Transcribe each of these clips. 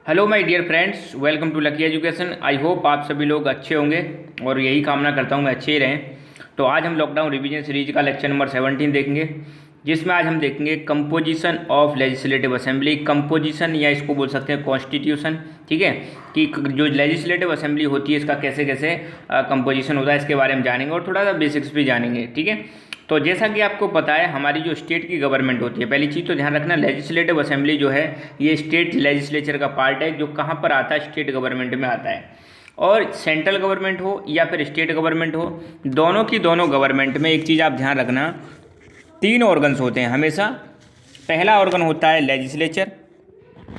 Hello my dear friends, welcome to Lucky Education. I hope आप सभी लोग अच्छे होंगे और यही कामना करता हूँ मैं अच्छे ही रहें। तो आज हम लॉकडाउन रिवीजन सीरीज का लेक्चर नंबर 17 देखेंगे, जिसमें आज हम देखेंगे composition of legislative assembly. Composition या इसको बोल सकते हैं कॉन्स्टिट्यूशन, ठीक है, कि जो लेजिस्लेटिव असेंबली होती है इसका कैसे कैसे कंपोजिशन होता है इसके बारे में जानेंगे और थोड़ा सा बेसिक्स भी जानेंगे, ठीक है। तो जैसा कि आपको पता है, हमारी जो स्टेट की गवर्नमेंट होती है, पहली चीज़ तो ध्यान रखना, लेजिस्लेटिव असेंबली जो है ये स्टेट लेजिस्लेचर का पार्ट है, जो कहाँ पर आता है, स्टेट गवर्नमेंट में आता है। और सेंट्रल गवर्नमेंट हो या फिर स्टेट गवर्नमेंट हो, दोनों की दोनों गवर्नमेंट में एक चीज़ आप ध्यान रखना, तीन ऑर्गन्स होते हैं हमेशा। पहला ऑर्गन होता है लेजिस्लेचर,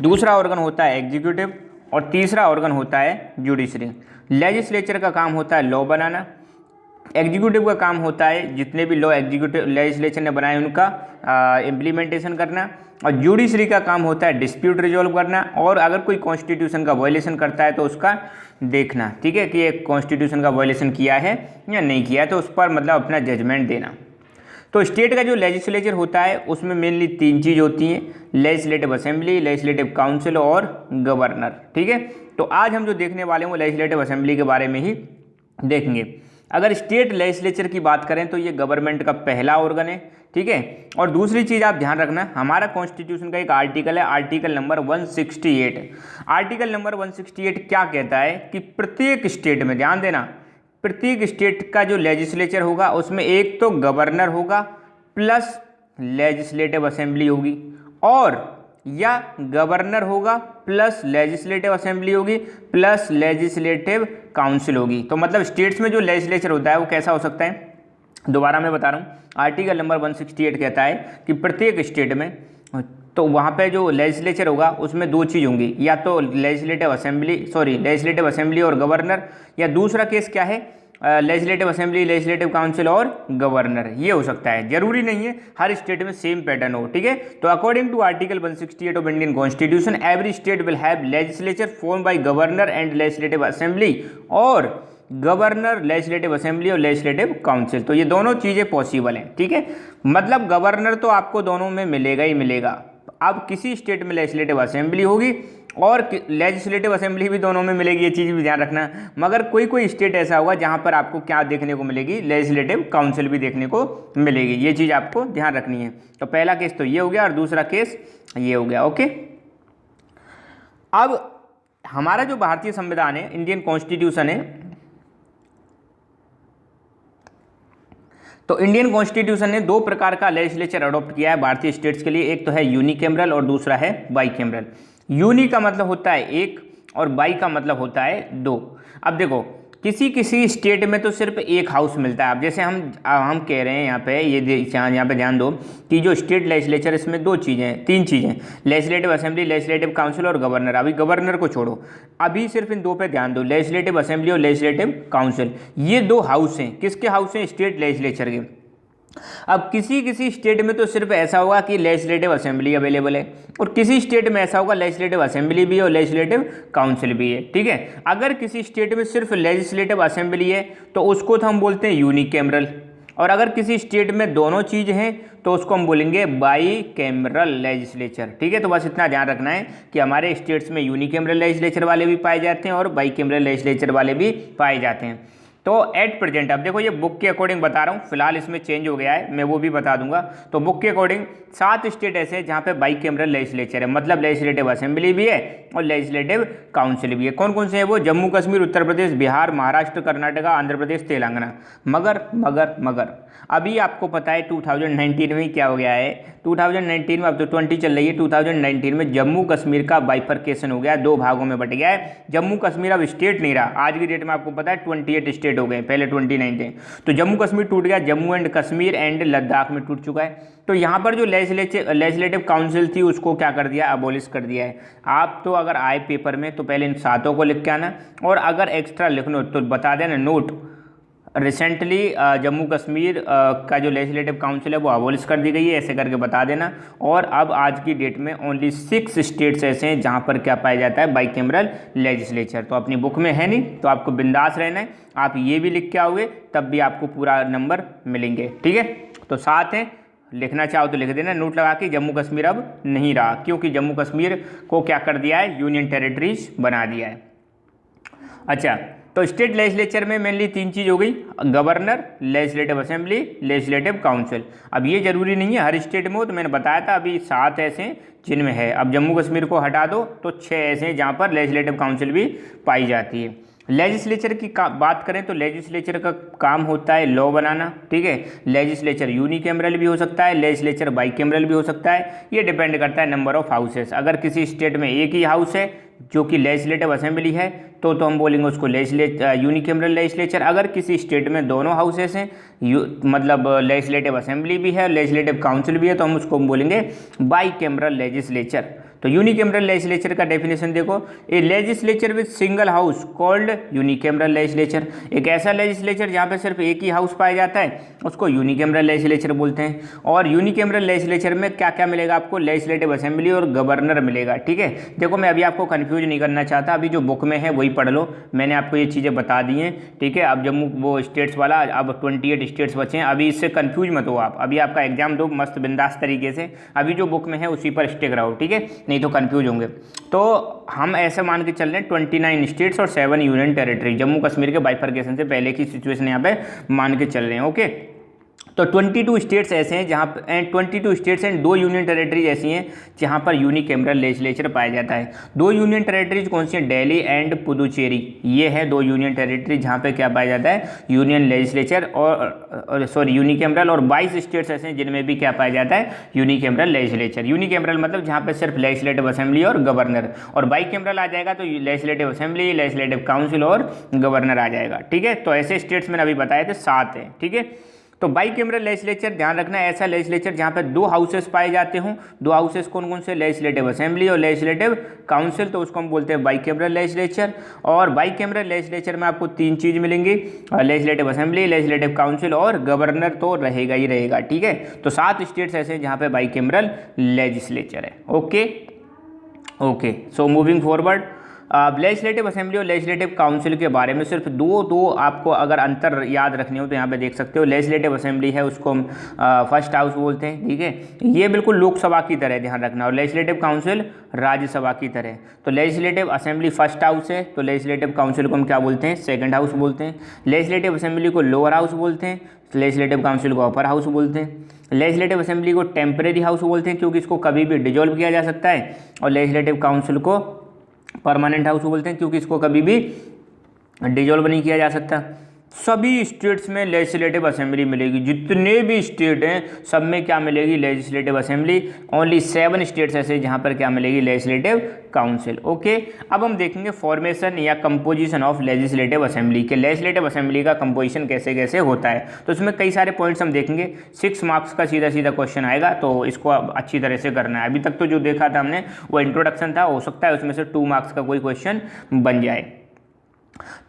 दूसरा ऑर्गन होता है एग्जीक्यूटिव और तीसरा ऑर्गन होता है जुडिशरी। लेजिस्लेचर का काम होता है लॉ बनाना, एग्जीक्यूटिव का काम होता है जितने भी लॉ एग्जीक्यूटिव लेजिस्लेचर ने बनाए उनका इम्प्लीमेंटेशन करना, और जुडिशरी का काम होता है डिस्प्यूट रिजॉल्व करना, और अगर कोई कॉन्स्टिट्यूशन का वायलेशन करता है तो उसका देखना, ठीक है, कि एक कॉन्स्टिट्यूशन का वायलेशन किया है या नहीं किया है, तो उस पर मतलब अपना जजमेंट देना। तो स्टेट का जो लेजिस्लेचर होता है उसमें मेनली तीन चीज़ होती हैं, लेजिस्लेटिव असेंबली, लेजिस्लेटिव काउंसिल और गवर्नर, ठीक है। तो आज हम जो देखने वाले हैं वो लेजिस्लेटिव असेंबली के बारे में ही देखेंगे। अगर स्टेट लेजिस्लेचर की बात करें तो ये गवर्नमेंट का पहला ऑर्गन है, ठीक है। और दूसरी चीज़ आप ध्यान रखना, हमारा कॉन्स्टिट्यूशन का एक आर्टिकल है, आर्टिकल नंबर 168। आर्टिकल नंबर 168 क्या कहता है कि प्रत्येक स्टेट में, ध्यान देना, प्रत्येक स्टेट का जो लेजिस्लेचर होगा उसमें एक तो गवर्नर होगा प्लस लेजिस्लेटिव असेंबली होगी, और या गवर्नर होगा प्लस लेजिस्लेटिव असेंबली होगी प्लस लेजिस्लेटिव काउंसिल होगी। तो मतलब स्टेट्स में जो लेजिस्लेचर होता है वो कैसा हो सकता है, दोबारा मैं बता रहा हूँ, आर्टिकल नंबर 168 कहता है कि प्रत्येक स्टेट में तो वहाँ पे जो लेजिस्लेचर होगा उसमें दो चीज़ होंगी, या तो लेजिस्लेटिव असेंबली और गवर्नर, या दूसरा केस क्या है, लेजिस्लेटिव असेंबली, लेजिस्लेटिव काउंसिल और गवर्नर, ये हो सकता है। जरूरी नहीं है हर स्टेट में सेम पैटर्न हो, ठीक है। तो according to article 168 of Indian constitution, every state will have legislature form by governor and legislative assembly, और गवर्नर, लेजिस्लेटिव असेंबली और लेजिस्लेटिव काउंसिल, तो ये दोनों चीज़ें पॉसिबल हैं, ठीक है। मतलब गवर्नर तो आपको दोनों में मिलेगा ही मिलेगा। अब किसी स्टेट में लेजिस्लेटिव असेंबली होगी और लेजिस्लेटिव असेंबली भी दोनों में मिलेगी, ये चीज़ भी ध्यान रखना। मगर कोई कोई स्टेट ऐसा होगा जहां पर आपको क्या देखने को मिलेगी, लेजिस्लेटिव काउंसिल भी देखने को मिलेगी, ये चीज़ आपको ध्यान रखनी है। तो पहला केस तो ये हो गया और दूसरा केस ये हो गया, ओके। अब हमारा जो भारतीय संविधान है, इंडियन कॉन्स्टिट्यूशन है, तो इंडियन कॉन्स्टिट्यूशन ने दो प्रकार का लेजिस्लेचर अडॉप्ट किया है भारतीय स्टेट्स के लिए। एक तो है यूनिकैमरल और दूसरा है बाईकैमरल। यूनि का मतलब होता है एक और बाई का मतलब होता है दो। अब देखो, किसी किसी स्टेट में तो सिर्फ एक हाउस मिलता है। अब जैसे हम कह रहे हैं यहाँ पे, यहाँ पे ध्यान दो कि जो स्टेट लेजिस्लेचर, इसमें दो चीज़ें, तीन चीज़ें, लेजिस्लेटिव असेंबली, लेजिस्लेटिव काउंसिल और गवर्नर। अभी गवर्नर को छोड़ो, अभी सिर्फ इन दो पे ध्यान दो, लेजिस्लेटिव असेंबली और लेजिस्लेटिव काउंसिल, ये दो हाउस हैं। किसके हाउस हैं? स्टेट लेजिस्लेचर के। अब किसी किसी स्टेट में तो सिर्फ ऐसा होगा कि लेजिस्लेटिव असेंबली अवेलेबल है, और किसी स्टेट में ऐसा होगा लेजिस्लेटिव असेंबली भी है और लेजिस्लेटिव काउंसिल भी है, ठीक है। अगर किसी स्टेट में सिर्फ लेजिस्लेटिव असेंबली है तो उसको तो हम बोलते हैं यूनिकैमरल, और अगर किसी स्टेट में दोनों चीज़ हैं तो उसको हम बोलेंगे बाई कैमरल लेजिस्लेचर, ठीक है। तो बस इतना ध्यान रखना है कि हमारे स्टेट्स में यूनिकैमरल लेजिस्लेचर वाले भी पाए जाते हैं और बाई कैमरल लेजिस्लेचर वाले भी पाए जाते हैं। तो एट प्रेजेंट, अब देखो ये बुक के अकॉर्डिंग बता रहा हूँ, फिलहाल इसमें चेंज हो गया है, मैं वो भी बता दूंगा। तो बुक के अकॉर्डिंग 7 स्टेट ऐसे हैं जहाँ पे बाईकैमरल लेजिस्लेचर है, मतलब लेजिस्लेटिव असेंबली भी है और लेजिस्लेटिव काउंसिल भी है। कौन कौन से हैं वो? जम्मू कश्मीर, उत्तर प्रदेश, बिहार, महाराष्ट्र, कर्नाटका, आंध्र प्रदेश, तेलंगाना। मगर अभी आपको पता है 2019 में क्या हो गया है, 2019 में, अब तो 20 चल रही है, 2019 में जम्मू कश्मीर का बाइफरकेशन हो गया, दो भागों में बट गया है। जम्मू कश्मीर अब स्टेट नहीं रहा, आज की डेट में आपको पता है 28 स्टेट हो गए, पहले 29 थे। तो जम्मू कश्मीर टूट गया, जम्मू एंड कश्मीर एंड लद्दाख में टूट चुका है। तो यहाँ पर जो लेजिस्लेटिव काउंसिल थी उसको क्या कर दिया, अबोलिश कर दिया है। आप तो अगर आए पेपर में तो पहले इन सातों को लिख के आना, और अगर एक्स्ट्रा लिखना तो बता देना नोट, रिसेंटली जम्मू कश्मीर का जो लेजिस्लेटिव काउंसिल है वो अबोलिश कर दी गई है, ऐसे करके बता देना। और अब आज की डेट में ओनली 6 स्टेट्स ऐसे हैं जहां पर क्या पाया जाता है, बाईकैमरल लेजिस्लेचर। तो अपनी बुक में है नहीं, तो आपको बिंदास रहना है, आप ये भी लिख के आओगे तब भी आपको पूरा नंबर मिलेंगे, ठीक है। तो 7 हैं, लिखना चाहो तो लिख देना नोट लगा के, जम्मू कश्मीर अब नहीं रहा, क्योंकि जम्मू कश्मीर को क्या कर दिया है, यूनियन टेरिटरीज बना दिया है। अच्छा, तो स्टेट लेजिस्लेचर में मेनली 3 चीज़ हो गई, governor, legislative assembly, legislative council. अब ये जरूरी नहीं है हर स्टेट में हो, तो मैंने बताया था अभी 7 ऐसे हैं जिनमें है। अब जम्मू कश्मीर को हटा दो तो 6 ऐसे हैं जहाँ पर लेजिस्लेटिव काउंसिल भी पाई जाती है। लेजिस्लेचर की बात करें तो लेजिस्लेचर का काम होता है लॉ बनाना, ठीक है। लेजिस्लेचर यूनिकैमरल भी हो सकता है, लेजिस्लेचर बाइकैमरल भी हो सकता है, ये डिपेंड करता है नंबर ऑफ हाउसेस। अगर किसी स्टेट में एक ही हाउस है जो कि लेजिस्लेटिव असेंबली है तो हम बोलेंगे उसको यूनिकैमरल लेजिस्लेचर। अगर किसी स्टेट में दोनों हाउसेस हैं, मतलब लेजिस्लेटिव असेंबली भी है, लेजिस्लेटिव काउंसिल भी है, तो हम उसको बोलेंगे बाइकैमरल लेजिस्लेचर। तो यूनिकैमरल लेजिस्लेचर का डेफिनेशन देखो, a legislature with single house called unicameral legislature. एक ऐसा लेजिस्लेचर जहाँ पे सिर्फ एक ही हाउस पाया जाता है उसको यूनिकैमरल लेजिस्लेचर बोलते हैं। और यूनिकैमरल लेजिस्लेचर में क्या क्या मिलेगा आपको, लेजिस्लेटिव असेंबली और गवर्नर मिलेगा, ठीक है। देखो मैं अभी आपको कंफ्यूज नहीं करना चाहता, अभी जो बुक में है वही पढ़ लो, मैंने आपको ये चीज़ें बता दी हैं, ठीक है। अब जम्मू वो स्टेट्स वाला, अब 28 स्टेट्स बचे हैं, अभी इससे कंफ्यूज मत हो आप, अभी आपका एग्जाम दो मस्त बिंदास तरीके से, अभी जो बुक में है उसी पर स्टिक रहो, ठीक है, नहीं तो कंफ्यूज होंगे। तो हम ऐसे मान के चल रहे हैं 29 स्टेट्स और 7 यूनियन टेरिटरी, जम्मू कश्मीर के बाइफर्केशन से पहले की सिचुएशन यहाँ पे मान के चल रहे हैं, ओके। तो 22 स्टेट्स ऐसे हैं जहाँ पर 22 स्टेट्स एंड 2 यूनियन टेरिटरीज ऐसी हैं जहाँ पर यूनिकैमरल लेजिस्लेचर पाया जाता है। 2 यूनियन टेरिटरीज कौन सी हैं, दिल्ली एंड पुदुचेरी, ये है 2 यूनियन टेरिटरी जहाँ पे क्या पाया जाता है, यूनियन लेजिस्लेचर और सॉरी यूनिकैमरल। और 22 स्टेट्स ऐसे हैं जिनमें भी क्या पाया जाता है, यूनिकैमरल लेजिस्लेचर। यूनिकैमरल मतलब जहाँ पे सिर्फ लेजिस्लेटिव असेंबली और गवर्नर, और बाइकैमरल आ जाएगा तो लेजिस्लेटिव असेंबली, लेजिस्लेटिव काउंसिल और गवर्नर आ जाएगा, ठीक है। तो ऐसे स्टेट्स मैंने अभी बताए थे 7 हैं, ठीक है। तो बाइकैमरल लेजिस्लेचर ध्यान रखना है, ऐसा लेजिस्लेचर जहाँ पे 2 हाउसेस पाए जाते हों। 2 हाउसेस कौन कौन से, लेजिस्लेटिव असेंबली और लेजिस्लेटिव काउंसिल, तो उसको हम बोलते हैं बाइकैमरल लेजिस्लेचर। और बाइकैमरल लेजिस्लेचर में आपको 3 चीज़ मिलेंगी, लेजिस्लेटिव असेंबली, लेजिस्लेटिव काउंसिल और गवर्नर तो रहेगा ही रहेगा, ठीक है। तो 7 स्टेट्स ऐसे हैं जहाँ पे बाइकैमरल लेजिस्लेचर है, okay okay. So moving forward, legislative assembly और लेजिस्लेटिव काउंसिल के बारे में सिर्फ दो आपको अगर अंतर याद रखने हो तो यहाँ पे देख सकते हो। लेजिस्लेटिव असेंबली है उसको हम फर्स्ट हाउस बोलते हैं, ठीक है, ये बिल्कुल लोकसभा की तरह ध्यान रखना। और लेजिस्लेटिव काउंसिल राज्यसभा की तरह। तो लेजिस्लेटिव असेंबली फर्स्ट हाउस है, तो लेजिस्लेटिव काउंसिल को हम क्या बोलते हैं, सेकंड हाउस बोलते हैं। लेजिस्लेटिव असेंबली को लोअर हाउस बोलते हैं, लेजिस्लेटिव काउंसिल को अपर हाउस बोलते हैं। लेजिस्लेटिव असेंबली को टेम्परेरी हाउस बोलते हैं क्योंकि इसको कभी भी डिजोल्व किया जा सकता है। और लेजिस्लेटिव काउंसिल को परमानेंट हाउस बोलते हैं क्योंकि इसको कभी भी डिजोल्व नहीं किया जा सकता। सभी स्टेट्स में लेजिस्लेटिव असेंबली मिलेगी, जितने भी स्टेट हैं सब में क्या मिलेगी, लेजिस्लेटिव असेंबली। ओनली 7 स्टेट्स ऐसे जहां पर क्या मिलेगी, लेजिस्लेटिव काउंसिल, ओके। अब हम देखेंगे फॉर्मेशन या कंपोजिशन ऑफ लेजिस्लेटिव असेंबली के, लेजिस्लेटिव असेंबली का कंपोजिशन कैसे कैसे होता है। तो इसमें कई सारे पॉइंट्स हम देखेंगे, 6 मार्क्स का सीधा सीधा क्वेश्चन आएगा, तो इसको अच्छी तरह से करना है। अभी तक तो जो देखा था हमने वो इंट्रोडक्शन था, हो सकता है उसमें से 2 मार्क्स का कोई क्वेश्चन बन जाए।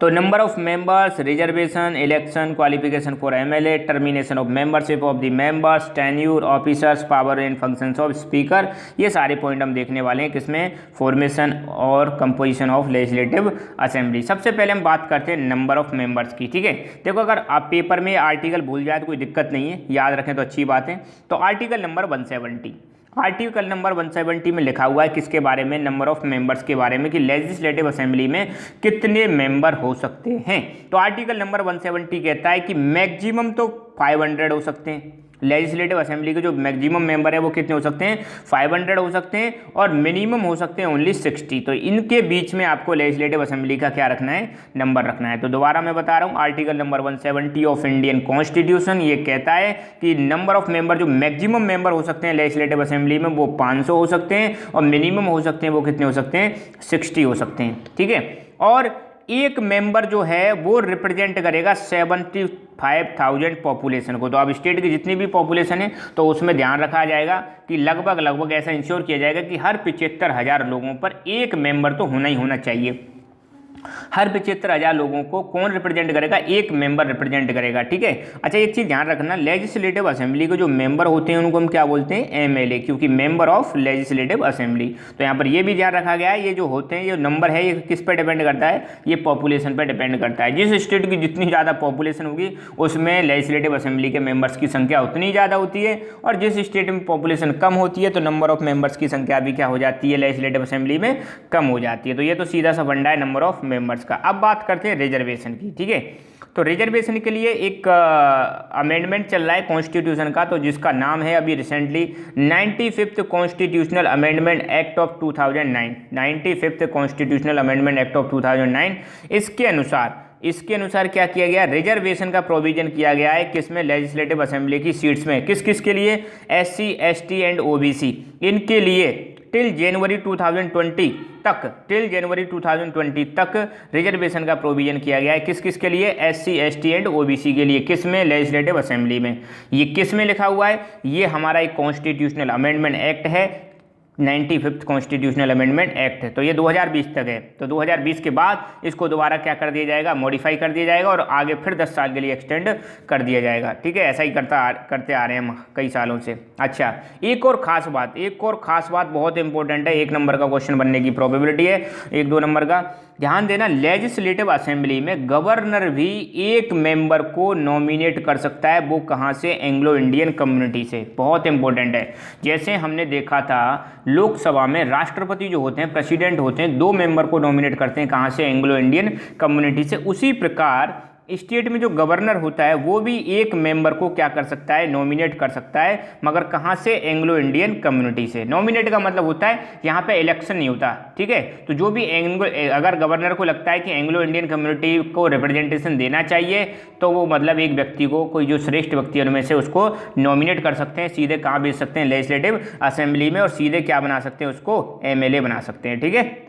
तो number of members, reservation, election, qualification for MLA, termination of membership of the members, tenure, officers, power and functions of speaker, ये सारे पॉइंट हम देखने वाले हैं किसमें, फॉर्मेशन और कंपोजिशन ऑफ लेजिस्लेटिव असेंबली। सबसे पहले हम बात करते हैं नंबर ऑफ मेंबर्स की, ठीक है। देखो अगर आप पेपर में आर्टिकल भूल जाए तो कोई दिक्कत नहीं है, याद रखें तो अच्छी बात है। तो आर्टिकल नंबर 170, आर्टिकल नंबर 170 में लिखा हुआ है किसके बारे में, नंबर ऑफ मेंबर्स के बारे में, कि लेजिस्लेटिव असेंबली में कितने मेंबर हो सकते हैं। तो आर्टिकल नंबर 170 कहता है कि मैक्सिमम तो 500 हो सकते हैं। लेजिस्लेटिव असेंबली के जो मैक्सिमम मेंबर है वो कितने हो सकते हैं, 500 हो सकते हैं, और मिनिमम हो सकते हैं ओनली 60। तो इनके बीच में आपको लेजिस्लेटिव असेंबली का क्या रखना है, नंबर रखना है। तो दोबारा मैं बता रहा हूँ, article number 170 of Indian constitution ये कहता है कि नंबर ऑफ मेंबर, जो मैक्सिमम मेंबर हो सकते हैं लेजिस्लेटिव असेंबली में वो 500 हो सकते हैं, और मिनिमम हो सकते हैं वो कितने हो सकते हैं, 60 हो सकते हैं, ठीक है। और एक मेंबर जो है वो रिप्रेजेंट करेगा 75,000 पॉपुलेशन को। तो अब स्टेट की जितनी भी पॉपुलेशन है तो उसमें ध्यान रखा जाएगा कि लगभग ऐसा इंश्योर किया जाएगा कि हर 75,000 लोगों पर एक मेंबर तो होना ही होना चाहिए। हर 75,000 लोगों को कौन रिप्रेजेंट करेगा? एक मेंबर रिप्रेजेंट करेगा, ठीक है। अच्छा, एक चीज़ ध्यान रखना, लेजिस्लेटिव असेंबली के जो मेंबर होते हैं उनको हम क्या बोलते हैं? एमएलए, क्योंकि मेंबर ऑफ लेजिस्लेटिव असेंबली। तो यहाँ पर ये भी ध्यान रखा गया है, ये जो होते हैं, ये नंबर है, ये किस पर डिपेंड करता है? ये पॉपुलेशन पर डिपेंड करता है। जिस स्टेट की जितनी ज़्यादा पॉपुलेशन होगी उसमें लेजिस्लेटिव असेंबली के मेंबर्स की संख्या उतनी ज़्यादा होती है, और जिस स्टेट में पॉपुलेशन कम होती है तो नंबर ऑफ मेंबर्स की संख्या भी क्या हो जाती है? लेजिस्लेटिव असेंबली में कम हो जाती है। तो ये तो सीधा सा फंडा है नंबर ऑफ मेंबर्स का। अब बात करते हैं रिजर्वेशन की, ठीक है। तो रिजर्वेशन के लिए एक अमेंडमेंट चल रहा है कॉन्स्टिट्यूशन का, तो जिसका नाम है अभी recently 95th constitutional amendment act of 2009, 95th constitutional amendment act of 2009। इसके अनुसार क्या किया गया? रिजर्वेशन का प्रोविजन किया गया है, किसमें? लेजिस्लेटिव असेंबली की सीट्स में। किस किस के लिए? SC, ST एंड OBC, इनके लिए टिल जनवरी 2020 तक रिजर्वेशन का प्रोविजन किया गया है। किस किस के लिए? SC, ST एंड OBC के लिए। किस में? लेजिस्लेटिव असेंबली में। ये किस में लिखा हुआ है? ये हमारा एक कॉन्स्टिट्यूशनल अमेंडमेंट एक्ट है, 95th कॉन्स्टिट्यूशनल अमेंडमेंट एक्ट है। तो ये 2020 तक है। तो 2020 के बाद इसको दोबारा क्या कर दिया जाएगा? मॉडिफाई कर दिया जाएगा, और आगे फिर 10 साल के लिए एक्सटेंड कर दिया जाएगा, ठीक है। ऐसा ही करते आ रहे हैं हम कई सालों से। अच्छा, एक और खास बात बहुत इंपॉर्टेंट है, 1 नंबर का क्वेश्चन बनने की प्रोबेबिलिटी है, 1-2 नंबर का। ध्यान देना, लेजिस्लेटिव असेंबली में गवर्नर भी एक मेंबर को नॉमिनेट कर सकता है। वो कहाँ से? एंग्लो इंडियन कम्युनिटी से। बहुत इंपॉर्टेंट है। जैसे हमने देखा था लोकसभा में राष्ट्रपति जो होते हैं, प्रेसिडेंट होते हैं, 2 मेंबर को नॉमिनेट करते हैं, कहाँ से? एंग्लो इंडियन कम्युनिटी से। उसी प्रकार स्टेट में जो गवर्नर होता है वो भी एक मेंबर को क्या कर सकता है? नॉमिनेट कर सकता है, मगर कहाँ से? एंग्लो इंडियन कम्युनिटी से। नॉमिनेट का मतलब होता है यहाँ पे इलेक्शन नहीं होता, ठीक है। तो जो भी अगर गवर्नर को लगता है कि एंग्लो इंडियन कम्युनिटी को रिप्रेजेंटेशन देना चाहिए, तो वो मतलब एक व्यक्ति को, कोई जो श्रेष्ठ व्यक्ति उनमें से, उसको नॉमिनेट कर सकते हैं। सीधे कहाँ भेज सकते हैं? लेजिस्लेटिव असेंबली में, और सीधे क्या बना सकते हैं? उसको MLA बना सकते हैं, ठीक है।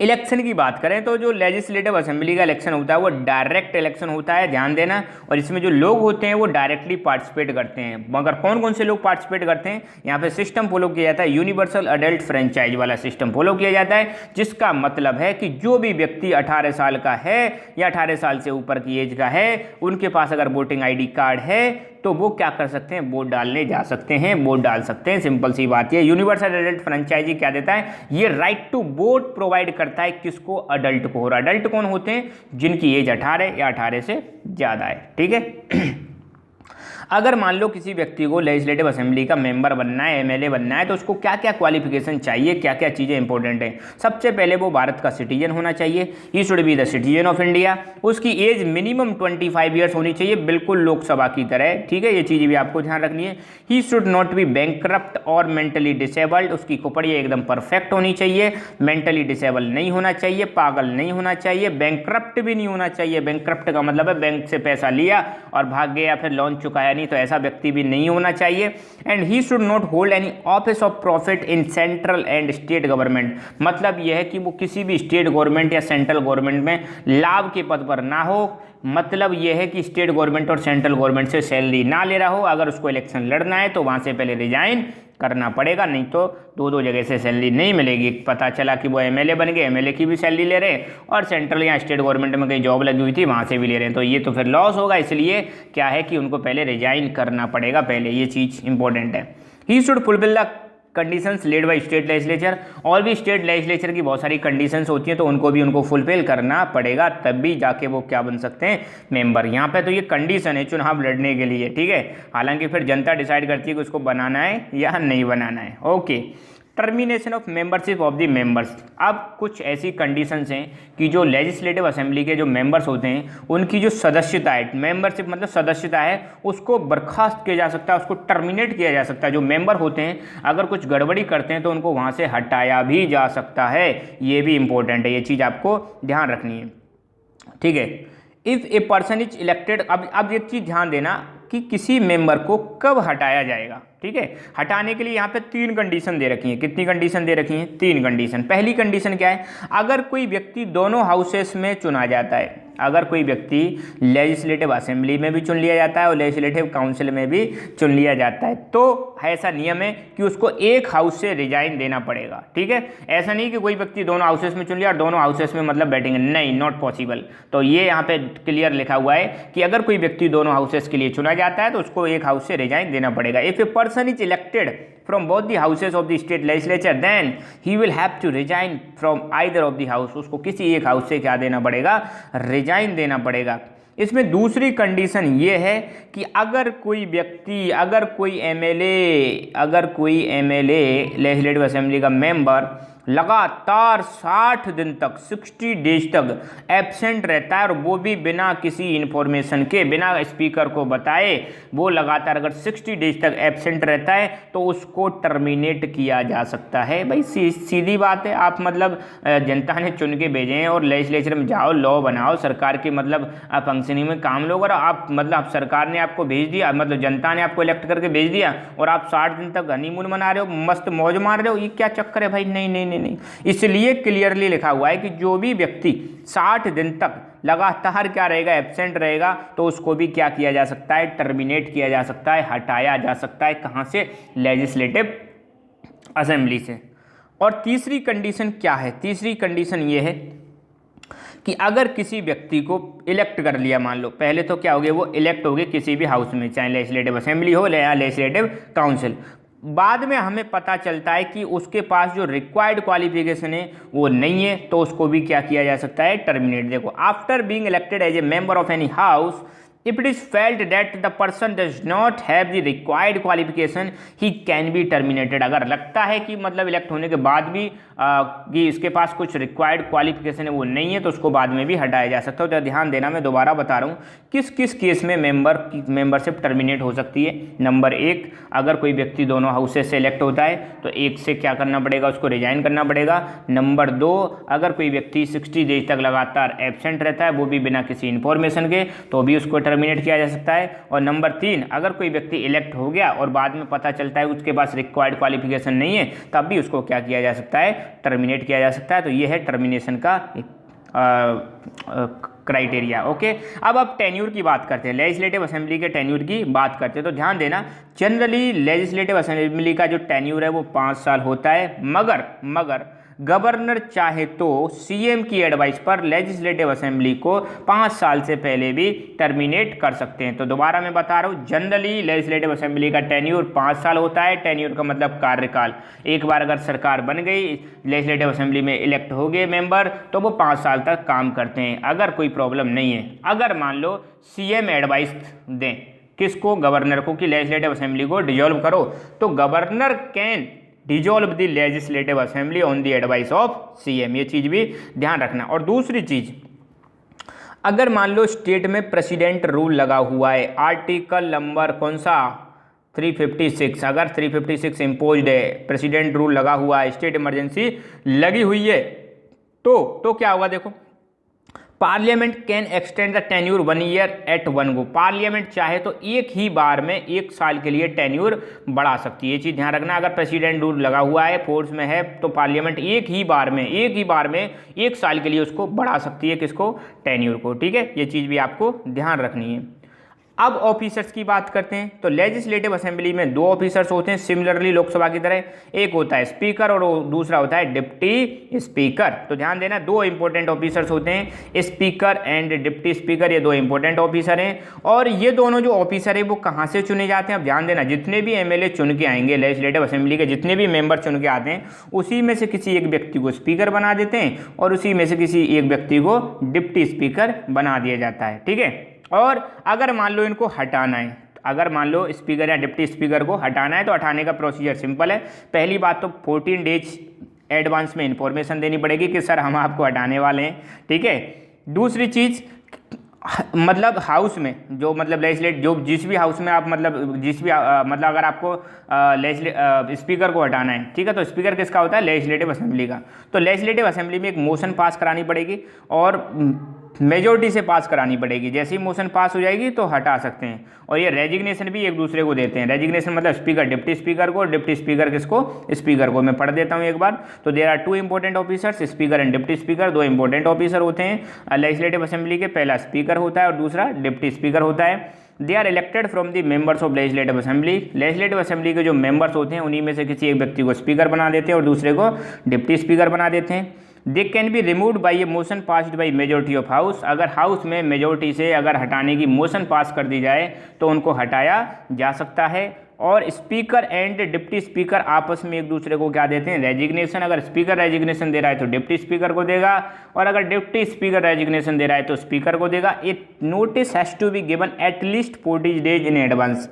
इलेक्शन की बात करें तो जो लेजिस्लेटिव असेंबली का इलेक्शन होता है वो डायरेक्ट इलेक्शन होता है, ध्यान देना। और इसमें जो लोग होते हैं वो डायरेक्टली पार्टिसिपेट करते हैं। मगर कौन कौन से लोग पार्टिसिपेट करते हैं? यहाँ पे सिस्टम फॉलो किया जाता है, यूनिवर्सल अडल्ट फ्रेंचाइज वाला सिस्टम फॉलो किया जाता है, जिसका मतलब है कि जो भी व्यक्ति 18 साल का है या 18 साल से ऊपर की एज का है, उनके पास अगर वोटिंग ID कार्ड है तो वो क्या कर सकते हैं? वोट डालने जा सकते हैं, वोट डाल सकते हैं। सिंपल सी बात है। यूनिवर्सल अडल्ट फ्रेंचाइजी क्या देता है? ये राइट टू वोट प्रोवाइड करता है। किसको? अडल्ट को। और अडल्ट कौन होते हैं? जिनकी एज 18 या 18 से ज़्यादा है, ठीक है। अगर मान लो किसी व्यक्ति को लेजिस्लेटिव असेंबली का मेंबर बनना है, MLA बनना है, तो उसको क्या क्या क्वालिफिकेशन चाहिए, क्या क्या चीज़ें इंपॉर्टेंट हैं? सबसे पहले वो भारत का सिटीजन होना चाहिए, he should be the citizen of India. उसकी एज मिनिमम 25 ईयर्स होनी चाहिए, बिल्कुल लोकसभा की तरह, ठीक है। ये चीज़ भी आपको ध्यान रखनी है। He should not be bankrupt और मेंटली डिसेबल्ड। उसकी खोपड़ी एकदम परफेक्ट होनी चाहिए, मेंटली डिसेबल नहीं होना चाहिए, पागल नहीं होना चाहिए, बैंकरप्ट भी नहीं होना चाहिए। बैंकरप्ट का मतलब है बैंक से पैसा लिया और भाग गया, फिर लोन चुकाया नहीं, तो ऐसा व्यक्ति भी नहीं होना चाहिए। And he should not hold any office of profit in central and state government. मतलब यह है कि वो किसी भी स्टेट गवर्नमेंट या सेंट्रल गवर्नमेंट में लाभ के पद पर ना हो। मतलब यह है कि स्टेट गवर्नमेंट और सेंट्रल गवर्नमेंट से सैलरी ना ले रहा हो। अगर उसको इलेक्शन लड़ना है तो वहाँ से पहले रिजाइन करना पड़ेगा, नहीं तो 2 जगह से सैलरी नहीं मिलेगी। पता चला कि वो MLA बन गए, MLA की भी सैलरी ले रहे हैं, और सेंट्रल या स्टेट गवर्नमेंट में कहीं जॉब लगी हुई थी वहाँ से भी ले रहे हैं, तो ये तो फिर लॉस होगा। इसलिए क्या है कि उनको पहले रिजाइन करना पड़ेगा पहले, ये चीज़ इंपॉर्टेंट है। He should fulfil the conditions led by state legislature. और भी स्टेट लेजिस्लेचर की बहुत सारी कंडीशंस होती हैं, तो उनको फुलफिल करना पड़ेगा, तब भी जाके वो क्या बन सकते हैं? मेंबर। यहाँ पे तो ये कंडीशन है चुनाव लड़ने के लिए, ठीक है। हालांकि फिर जनता डिसाइड करती है कि उसको बनाना है या नहीं बनाना है। Okay, termination of membership of the members. अब कुछ ऐसी कंडीशंस हैं कि जो लेजिस्लेटिव असेंबली के जो मेंबर्स होते हैं उनकी जो सदस्यता है, मेंबरशिप मतलब सदस्यता है, उसको बर्खास्त किया जा सकता है, उसको टर्मिनेट किया जा सकता है। जो मेंबर होते हैं अगर कुछ गड़बड़ी करते हैं तो उनको वहाँ से हटाया भी जा सकता है। ये भी इंपॉर्टेंट है, ये चीज़ आपको ध्यान रखनी है, ठीक है। If a person is elected, अब एक चीज़ ध्यान देना कि किसी मेंबर को कब हटाया जाएगा। ठीक है। हटाने के लिए यहाँ पे 3 कंडीशन दे रखी है। कितनी कंडीशन दे रखी है? 3 कंडीशन। पहली कंडीशन क्या है? अगर कोई व्यक्ति दोनों हाउसेस में चुना जाता है, अगर कोई व्यक्ति लेजिस्लेटिव असेंबली में भी चुन लिया जाता है और लेजिस्लेटिव काउंसिल में भी चुन लिया जाता है, तो ऐसा नियम है कि उसको एक हाउस से रिजाइन देना पड़ेगा, ठीक है। ऐसा नहीं कि कोई व्यक्ति दोनों हाउसेस में चुन लिया और दोनों हाउसेस में मतलब बैठेंगे, नहीं, नॉट पॉसिबल। तो ये यहाँ पे क्लियर लिखा हुआ है कि अगर कोई व्यक्ति दोनों हाउसेस के लिए चुना जाता है तो उसको एक हाउस से रिजाइन देना पड़ेगा। If a person is elected from both the houses of the state legislature, then he will have to resign from either of the house। उसको किसी एक हाउस से क्या देना पड़ेगा? रिजाइन देना पड़ेगा। इसमें दूसरी कंडीशन ये है कि अगर कोई व्यक्ति, अगर कोई एमएलए लेजिस्लेटिव असेंबली का मेंबर लगातार 60 दिन तक, 60 डेज तक एब्सेंट रहता है और वो भी बिना किसी इन्फॉर्मेशन के, बिना स्पीकर को बताए, वो लगातार अगर 60 डेज तक एब्सेंट रहता है तो उसको टर्मिनेट किया जा सकता है। भाई सीधी बात है, आप मतलब जनता ने चुन के भेजे हैं और लेजिस्लेचर में जाओ, लॉ बनाओ, सरकार की मतलब फंक्शनिंग में काम लो। अगर आप मतलब सरकार ने आपको भेज दिया, मतलब जनता ने आपको इलेक्ट करके भेज दिया और आप 60 दिन तक हनीमून मना रहे हो, मस्त मौज मार रहे हो, ये क्या चक्कर है भाई? नहीं नहीं नहीं नहीं। इसलिए क्लियरली लिखा हुआ है कि जो भी व्यक्ति 60 दिन तक लगातार क्या रहेगा? एब्सेंट रहेगा, तो उसको भी क्या किया जा सकता है? टर्मिनेट किया जा सकता है, हटाया जा सकता है। कहाँ से? लेजिस्लेटिव असेंबली से। और तीसरी कंडीशन क्या है? तीसरी कंडीशन ये है कि अगर किसी व्यक्ति को इलेक्ट कर लिया, मान लो पहले तो क्या हो गया, वो इलेक्ट हो गए किसी भी हाउस में, चाहे लेजिस्लेटिव असेंबली हो या लेजिस्लेटिव काउंसिल, बाद में हमें पता चलता है कि उसके पास जो रिक्वायर्ड क्वालिफिकेशन है वो नहीं है, तो उसको भी क्या किया जा सकता है? टर्मिनेट। देखो, after being elected as a member of any house, if it is felt that the person does not have the required qualification, he can be terminated। अगर लगता है कि मतलब इलेक्ट होने के बाद भी कि इसके पास कुछ रिक्वायर्ड क्वालिफिकेशन है वो नहीं है, तो उसको बाद में भी हटाया जा सकता है। तो ध्यान देना, मैं दोबारा बता रहा हूँ किस किस केस में मेंबरशिप टर्मिनेट हो सकती है। नंबर 1, अगर कोई व्यक्ति दोनों हाउसेस से इलेक्ट होता है तो एक से क्या करना पड़ेगा? उसको रिजाइन करना पड़ेगा। नंबर 2, अगर कोई व्यक्ति 60 डेज तक लगातार एब्सेंट रहता है, वो भी बिना किसी इन्फॉर्मेशन के, तो भी उसको टर्मिनेट किया जा सकता है। और नंबर 3, अगर कोई व्यक्ति इलेक्ट हो गया और बाद में पता चलता है उसके पास रिक्वायर्ड क्वालिफिकेशन नहीं है, तब भी उसको क्या किया जा सकता है? टर्मिनेट किया जा सकता है। तो ये है टर्मिनेशन का क्राइटेरिया। ओके, अब आप टेन्यूर की बात करते हैं, लेजिस्लेटिव असेंबली के टेन्यूर की बात करते हैं। तो ध्यान देना, जनरली लेजिस्लेटिव असेंबली का जो टेन्यूर है वो 5 साल होता है, मगर गवर्नर चाहे तो सीएम की एडवाइस पर लेजिस्लेटिव असेंबली को 5 साल से पहले भी टर्मिनेट कर सकते हैं। तो दोबारा मैं बता रहा हूँ, जनरली लेजिस्लेटिव असेंबली का टेन्यूर 5 साल होता है। टेन्यूर का मतलब कार्यकाल। एक बार अगर सरकार बन गई, लेजिस्लेटिव असेंबली में इलेक्ट हो गए मेंबर, तो वो 5 साल तक काम करते हैं, अगर कोई प्रॉब्लम नहीं है। अगर मान लो सीएम एडवाइस दें, किसको? गवर्नर को, कि लेजिस्लेटिव असेंबली को डिजोल्व करो, तो governor can dissolve the legislative assembly on the advice of CM. ये चीज़ भी ध्यान रखना। और दूसरी चीज़, अगर मान लो स्टेट में प्रेसिडेंट रूल लगा हुआ है, आर्टिकल नंबर कौन सा? 356। अगर 356 इम्पोज्ड है, प्रेसिडेंट रूल लगा हुआ है, स्टेट इमरजेंसी लगी हुई है, तो क्या होगा? देखो, parliament can extend the tenure 1 year at 1 go. Parliament चाहे तो एक ही बार में 1 साल के लिए टेन्यूर बढ़ा सकती है। ये चीज़ ध्यान रखना, अगर प्रेसिडेंट रूल लगा हुआ है, फोर्स में है, तो पार्लियामेंट एक ही बार में 1 साल के लिए उसको बढ़ा सकती है। किसको? टेन्यूर को। ठीक है, ये चीज़ भी आपको ध्यान रखनी है। अब ऑफिसर्स की बात करते हैं। तो लेजिस्लेटिव असेंबली में 2 ऑफिसर्स होते हैं, सिमिलरली लोकसभा की तरह। एक होता है स्पीकर और दूसरा होता है डिप्टी स्पीकर। तो ध्यान देना, 2 इंपॉर्टेंट ऑफिसर्स होते हैं, स्पीकर एंड डिप्टी स्पीकर। ये 2 इंपॉर्टेंट ऑफिसर हैं। और ये दोनों जो ऑफिसर है वो कहाँ से चुने जाते हैं? अब ध्यान देना, जितने भी एमएलए चुन के आएंगे, लेजिस्लेटिव असेंबली के जितने भी मेंबर चुन के आते हैं, उसी में से किसी एक व्यक्ति को स्पीकर बना देते हैं और उसी में से किसी एक व्यक्ति को डिप्टी स्पीकर बना दिया जाता है। ठीक है, और अगर मान लो इनको हटाना है, अगर मान लो स्पीकर या डिप्टी स्पीकर को हटाना है, तो हटाने का प्रोसीजर सिंपल है। पहली बात तो 14 डेज एडवांस में इंफॉर्मेशन देनी पड़ेगी कि सर हम आपको हटाने वाले हैं। ठीक है, दूसरी चीज़, मतलब हाउस में जो मतलब लेजिस्लेट जो जिस भी हाउस में आप मतलब जिस भी मतलब अगर आपको स्पीकर को हटाना है, ठीक है, तो स्पीकर किसका होता है? लेजिस्लेटिव असेंबली का। तो लेजिस्लेटिव असेंबली में एक मोशन पास करानी पड़ेगी और मेजोरिटी से पास करानी पड़ेगी। जैसे ही मोशन पास हो जाएगी तो हटा सकते हैं। और ये रेजिग्नेशन भी एक दूसरे को देते हैं। रेजिग्नेशन मतलब स्पीकर डिप्टी स्पीकर को, डिप्टी स्पीकर किसको, स्पीकर को। मैं पढ़ देता हूँ एक बार। तो there are 2 important officers, speaker and deputy speaker. 2 important officer होते हैं लेजिस्लेटिव असेंबली के। पहला स्पीकर होता है और दूसरा डिप्टी स्पीकर होता है। They are elected from the members of legislative assembly. Legislative assembly के जो मेंबर्स होते हैं उन्हीं में से किसी एक व्यक्ति को स्पीकर बना देते हैं और दूसरे को डिप्टी स्पीकर बना देते हैं। They can be removed by A motion passed by majority of house. अगर हाउस में मेजोरिटी से अगर हटाने की मोशन पास कर दी जाए तो उनको हटाया जा सकता है। और स्पीकर एंड डिप्टी स्पीकर आपस में एक दूसरे को क्या देते हैं, रेजिग्नेशन। अगर स्पीकर रेजिग्नेशन दे रहा है तो डिप्टी स्पीकर को देगा, और अगर डिप्टी स्पीकर रेजिग्नेशन दे रहा है तो स्पीकर को देगा। A notice has to be given at least 40 days in advance.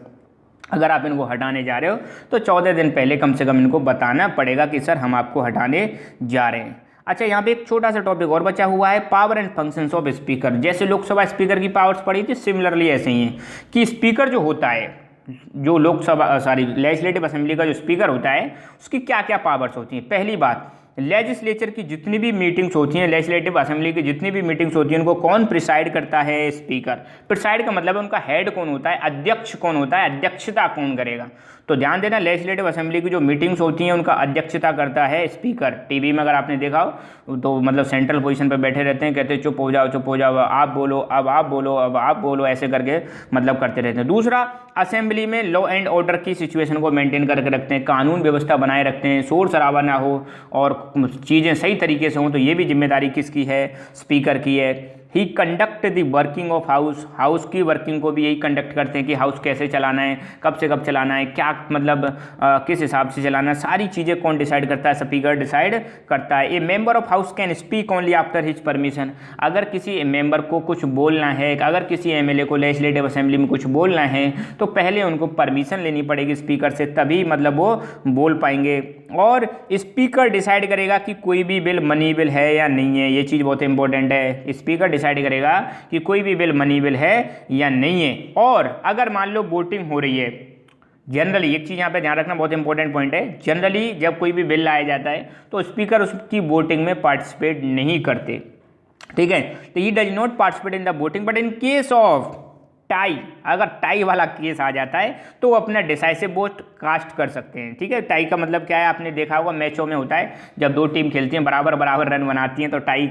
अगर आप इनको हटाने जा रहे हो तो 14 दिन पहले कम से कम इनको बताना पड़ेगा कि सर हम आपको हटाने जा रहे हैं। अच्छा, यहाँ पे एक छोटा सा टॉपिक और बचा हुआ है, power and functions of speaker. जैसे लोकसभा स्पीकर की पावर्स पड़ी थी, सिमिलरली ऐसे ही है कि स्पीकर जो होता है, जो लोकसभा लेजिस्लेटिव असेंबली का जो स्पीकर होता है, उसकी क्या क्या पावर्स होती हैं। पहली बात, लेजिस्लेचर की जितनी भी मीटिंग्स होती हैं, लेजिस्लेटिव असेंबली की जितनी भी मीटिंग्स होती हैं, उनको कौन प्रिसाइड करता है, स्पीकर। प्रिसाइड का मतलब है उनका हेड कौन होता है, अध्यक्ष कौन होता है, अध्यक्षता कौन करेगा। तो ध्यान देना, लेजिस्लेटिव असेंबली की जो मीटिंग्स होती हैं उनका अध्यक्षता करता है स्पीकर। टीवी में अगर आपने देखा हो तो मतलब सेंट्रल पोजीशन पर बैठे रहते हैं, कहते हैं चुप हो जाओ चुप हो जाओ, आप बोलो अब आप बोलो अब आप बोलो, ऐसे करके मतलब करते रहते हैं। दूसरा, असेंबली में लॉ एंड ऑर्डर की सिचुएशन को मेंटेन करके रखते हैं, कानून व्यवस्था बनाए रखते हैं, शोर शराबा ना हो और चीज़ें सही तरीके से हों, तो ये भी जिम्मेदारी किसकी है, स्पीकर की है। He conduct the working of house. House की वर्किंग को भी यही कंडक्ट करते हैं कि हाउस कैसे चलाना है, कब से कब चलाना है, क्या मतलब किस हिसाब से चलाना है, सारी चीज़ें कौन डिसाइड करता है, स्पीकर डिसाइड करता है। ए member of house can speak only after his permission. अगर किसी मेंबर को कुछ बोलना है, अगर किसी एमएलए को लेजिस्लेटिव असेंबली में कुछ बोलना है तो पहले उनको परमिशन लेनी पड़ेगी स्पीकर से, तभी मतलब वो बोल पाएंगे। और स्पीकर डिसाइड करेगा कि कोई भी बिल मनी बिल है या नहीं है, ये चीज़ बहुत इंपॉर्टेंट है। स्पीकर डिसाइड करेगा कि कोई भी बिल मनी बिल है या नहीं है। और अगर मान लो वोटिंग हो रही है, जनरली एक चीज़ यहाँ पे ध्यान रखना बहुत इंपॉर्टेंट पॉइंट है, जनरली जब कोई भी बिल लाया जाता है तो स्पीकर उसकी वोटिंग में पार्टिसिपेट नहीं करते, ठीक है। तो he does not participate in the voting, but in case of tie, अगर टाई वाला केस आ जाता है तो वो अपना डिसाइसिव वोट कास्ट कर सकते हैं, ठीक है। टाई का मतलब क्या है, आपने देखा होगा मैचों में होता है, जब 2 टीम खेलती हैं बराबर बराबर रन बनाती हैं तो टाई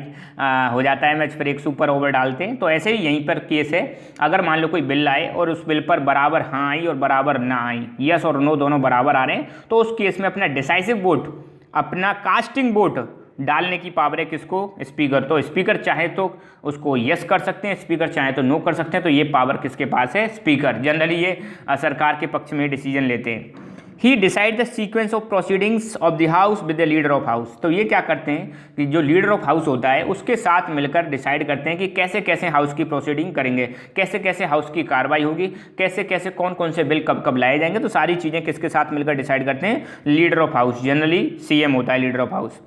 हो जाता है मैच, फिर एक सुपर ओवर डालते हैं। तो ऐसे ही यहीं पर केस है, अगर मान लो कोई बिल आए और उस बिल पर बराबर हाँ आई और बराबर ना आई, यस और नो दोनों बराबर आ रहे हैं, तो उस केस में अपना डिसाइसिव वोट, अपना कास्टिंग वोट डालने की पावर है किसको, स्पीकर। तो स्पीकर चाहे तो उसको यस कर सकते हैं, स्पीकर चाहे तो नो कर सकते हैं। तो ये पावर किसके पास है, स्पीकर। जनरली ये सरकार के पक्ष में डिसीजन लेते हैं। He decide the sequence of proceedings of the house with the leader of house. तो ये क्या करते हैं कि जो लीडर ऑफ हाउस होता है उसके साथ मिलकर डिसाइड करते हैं कि कैसे कैसे हाउस की प्रोसीडिंग करेंगे, कैसे कैसे हाउस की कार्रवाई होगी, कैसे कैसे कौन कौन से बिल कब कब लाए जाएंगे। तो सारी चीज़ें किसके साथ मिलकर डिसाइड करते हैं, leader of house. Generally CM होता है leader of house.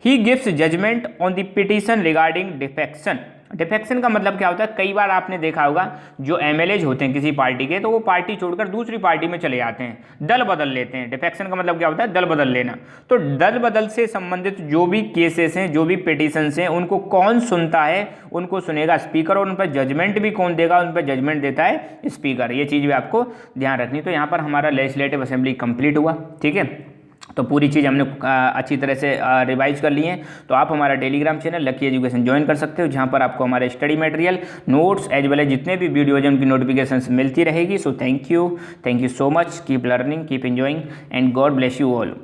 He gives judgement on the petition regarding defection. Defection का मतलब क्या होता है, कई बार आपने देखा होगा जो एमएलएज होते हैं किसी पार्टी के, तो वो पार्टी छोड़कर दूसरी पार्टी में चले जाते हैं, दल बदल लेते हैं। डिफेक्शन का मतलब क्या होता है, दल बदल लेना। तो दल बदल से संबंधित जो भी केसेस हैं, जो भी पिटीशंस हैं, उनको कौन सुनता है, उनको सुनेगा स्पीकर, और उन पर जजमेंट भी कौन देगा, उन पर जजमेंट देता है स्पीकर। ये चीज़ भी आपको ध्यान रखनी। तो यहाँ पर हमारा लेजिस्लेटिव असेंबली कंप्लीट हुआ, ठीक है। तो पूरी चीज़ हमने अच्छी तरह से रिवाइज कर ली है। तो आप हमारा Telegram channel Lucky Education join कर सकते हो, जहां पर आपको हमारे study material, notes as well as जितने भी वीडियोज हैं उनकी नोटिफिकेशन मिलती रहेगी। So thank you so much, keep learning, keep enjoying and God bless you all.